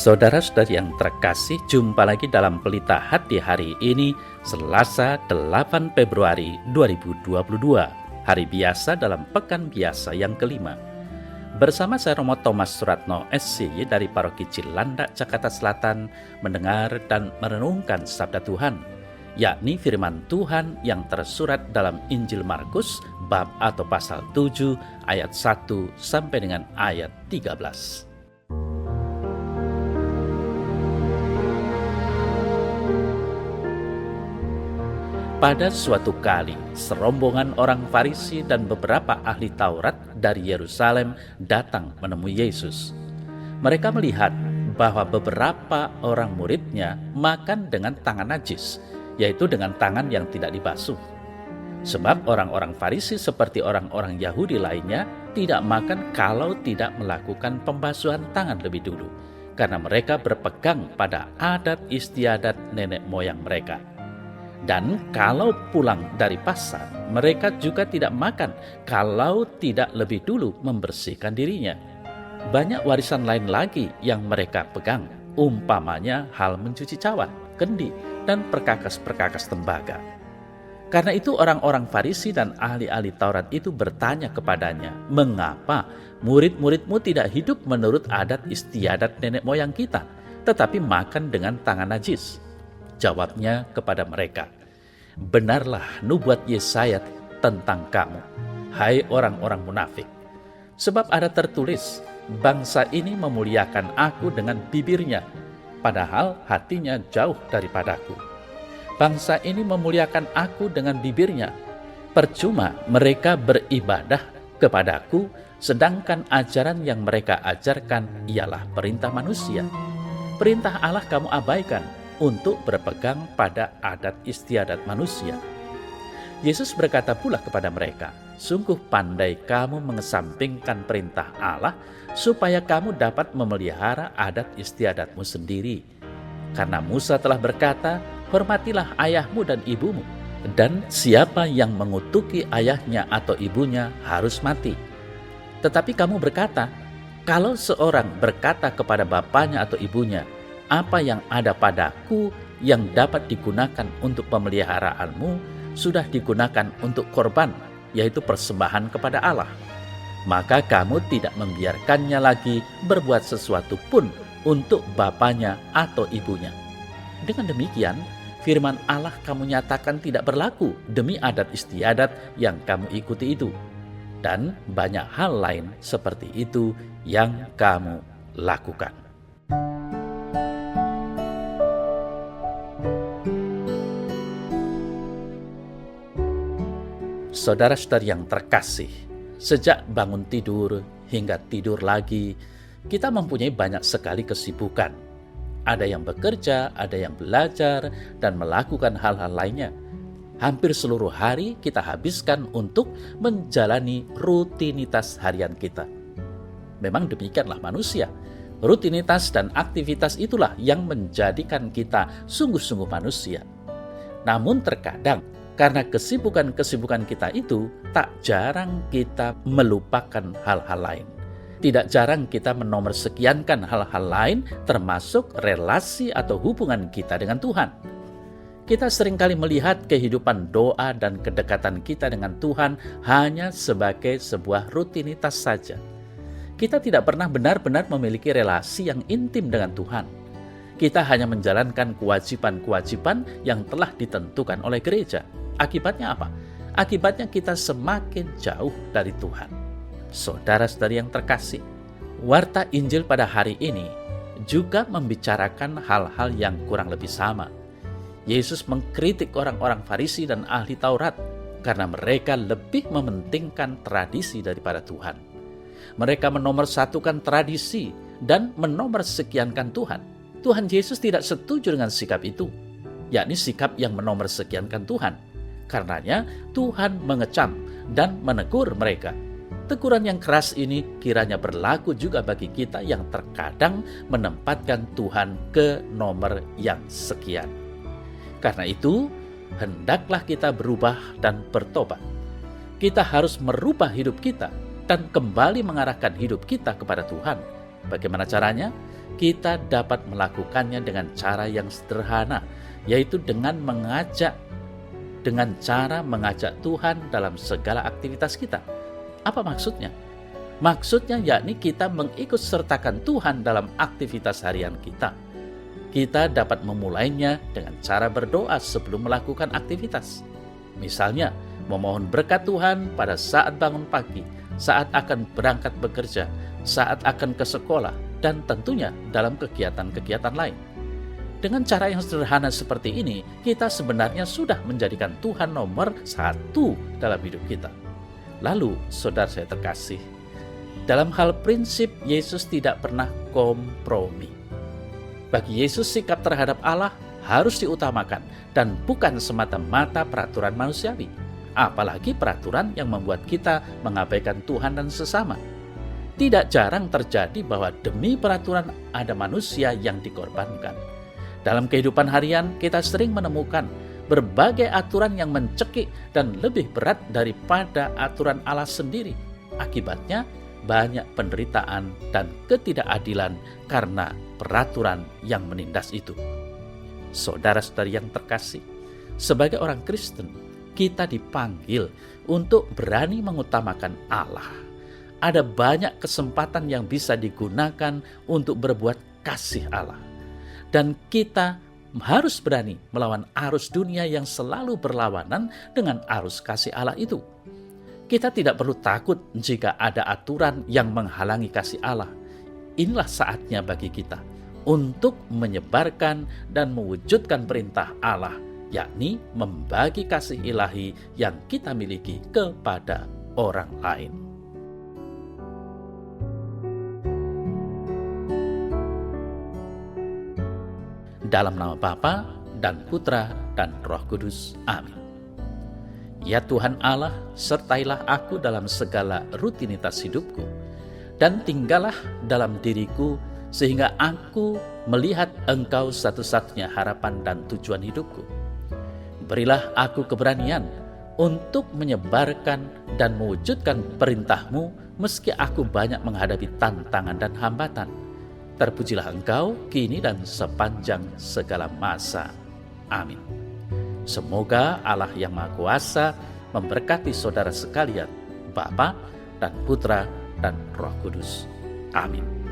Saudara-saudari yang terkasih, jumpa lagi dalam Pelita Hati hari ini, Selasa 8 Februari 2022, hari biasa dalam pekan biasa yang kelima. Bersama saya Romo Thomas Suratno SCY dari Paroki Cilandak, Jakarta Selatan, mendengar dan merenungkan sabda Tuhan, yakni firman Tuhan yang tersurat dalam Injil Markus, bab atau pasal 7, ayat 1 sampai dengan ayat 13. Pada suatu kali, serombongan orang Farisi dan beberapa ahli Taurat dari Yerusalem datang menemui Yesus. Mereka melihat bahwa beberapa orang muridnya makan dengan tangan najis, yaitu dengan tangan yang tidak dibasuh. Sebab orang-orang Farisi seperti orang-orang Yahudi lainnya tidak makan kalau tidak melakukan pembasuhan tangan lebih dulu, karena mereka berpegang pada adat istiadat nenek moyang mereka. Dan kalau pulang dari pasar, mereka juga tidak makan kalau tidak lebih dulu membersihkan dirinya. Banyak warisan lain lagi yang mereka pegang, umpamanya hal mencuci cawan, kendi, dan perkakas-perkakas tembaga. Karena itu orang-orang Farisi dan ahli-ahli Taurat itu bertanya kepadanya, "Mengapa murid-muridmu tidak hidup menurut adat istiadat nenek moyang kita, tetapi makan dengan tangan najis?" Jawabnya kepada mereka, "Benarlah nubuat Yesaya tentang kamu, hai orang-orang munafik. Sebab ada tertulis, bangsa ini memuliakan aku dengan bibirnya, padahal hatinya jauh daripadaku. Bangsa ini memuliakan aku dengan bibirnya, percuma mereka beribadah kepadaku, sedangkan ajaran yang mereka ajarkan ialah perintah manusia. Perintah Allah kamu abaikan untuk berpegang pada adat istiadat manusia." Yesus berkata pula kepada mereka, "Sungguh pandai kamu mengesampingkan perintah Allah supaya kamu dapat memelihara adat istiadatmu sendiri. Karena Musa telah berkata, hormatilah ayahmu dan ibumu, dan siapa yang mengutuki ayahnya atau ibunya harus mati. Tetapi kamu berkata, kalau seorang berkata kepada bapanya atau ibunya, apa yang ada padaku yang dapat digunakan untuk pemeliharaanmu sudah digunakan untuk korban, yaitu persembahan kepada Allah, maka kamu tidak membiarkannya lagi berbuat sesuatu pun untuk bapanya atau ibunya. Dengan demikian, firman Allah kamu nyatakan tidak berlaku demi adat istiadat yang kamu ikuti itu, dan banyak hal lain seperti itu yang kamu lakukan." Saudara-saudari yang terkasih, sejak bangun tidur hingga tidur lagi, kita mempunyai banyak sekali kesibukan. Ada yang bekerja, ada yang belajar, dan melakukan hal-hal lainnya. Hampir seluruh hari kita habiskan untuk menjalani rutinitas harian kita. Memang demikianlah manusia. Rutinitas dan aktivitas itulah yang menjadikan kita sungguh-sungguh manusia. Namun terkadang, karena kesibukan-kesibukan kita itu, tak jarang kita melupakan hal-hal lain. Tidak jarang kita menomorsekiankan hal-hal lain, termasuk relasi atau hubungan kita dengan Tuhan. Kita seringkali melihat kehidupan doa dan kedekatan kita dengan Tuhan hanya sebagai sebuah rutinitas saja. Kita tidak pernah benar-benar memiliki relasi yang intim dengan Tuhan. Kita hanya menjalankan kewajiban-kewajiban yang telah ditentukan oleh gereja. Akibatnya apa? Akibatnya kita semakin jauh dari Tuhan. Saudara-saudari yang terkasih, warta Injil pada hari ini juga membicarakan hal-hal yang kurang lebih sama. Yesus mengkritik orang-orang Farisi dan ahli Taurat karena mereka lebih mementingkan tradisi daripada Tuhan. Mereka menomorsatukan tradisi dan menomorsekiankan Tuhan. Tuhan Yesus tidak setuju dengan sikap itu, yakni sikap yang menomorsekiankan Tuhan. Karenanya Tuhan mengecam dan menegur mereka. Teguran yang keras ini kiranya berlaku juga bagi kita yang terkadang menempatkan Tuhan ke nomor yang sekian. Karena itu, hendaklah kita berubah dan bertobat. Kita harus merubah hidup kita dan kembali mengarahkan hidup kita kepada Tuhan. Bagaimana caranya? kita dapat melakukannya dengan cara yang sederhana, yaitu dengan cara mengajak Tuhan dalam segala aktivitas kita. Apa maksudnya? Maksudnya yakni kita mengikut sertakan Tuhan dalam aktivitas harian kita. Kita dapat memulainya dengan cara berdoa sebelum melakukan aktivitas. Misalnya, memohon berkat Tuhan pada saat bangun pagi, saat akan berangkat bekerja, saat akan ke sekolah, dan tentunya dalam kegiatan-kegiatan lain. Dengan cara yang sederhana seperti ini, kita sebenarnya sudah menjadikan Tuhan nomor 1 dalam hidup kita. Lalu, saudara saya terkasih, dalam hal prinsip, Yesus tidak pernah kompromi. Bagi Yesus, sikap terhadap Allah harus diutamakan dan bukan semata-mata peraturan manusiawi, apalagi peraturan yang membuat kita mengabaikan Tuhan dan sesama. Tidak jarang terjadi bahwa demi peraturan ada manusia yang dikorbankan. Dalam kehidupan harian, kita sering menemukan berbagai aturan yang mencekik dan lebih berat daripada aturan Allah sendiri. Akibatnya, banyak penderitaan dan ketidakadilan karena peraturan yang menindas itu. Saudara-saudari yang terkasih, sebagai orang Kristen, kita dipanggil untuk berani mengutamakan Allah. Ada banyak kesempatan yang bisa digunakan untuk berbuat kasih Allah. Dan kita harus berani melawan arus dunia yang selalu berlawanan dengan arus kasih Allah itu. Kita tidak perlu takut jika ada aturan yang menghalangi kasih Allah. Inilah saatnya bagi kita untuk menyebarkan dan mewujudkan perintah Allah, yakni membagi kasih ilahi yang kita miliki kepada orang lain. Dalam nama Bapa dan Putra dan Roh Kudus. Amin. Ya Tuhan Allah, sertailah aku dalam segala rutinitas hidupku, dan tinggallah dalam diriku sehingga aku melihat Engkau satu-satunya harapan dan tujuan hidupku. Berilah aku keberanian untuk menyebarkan dan mewujudkan perintah-Mu meski aku banyak menghadapi tantangan dan hambatan. Terpujilah Engkau kini dan sepanjang segala masa. Amin. Semoga Allah yang Maha Kuasa memberkati saudara sekalian, Bapa dan Putra dan Roh Kudus. Amin.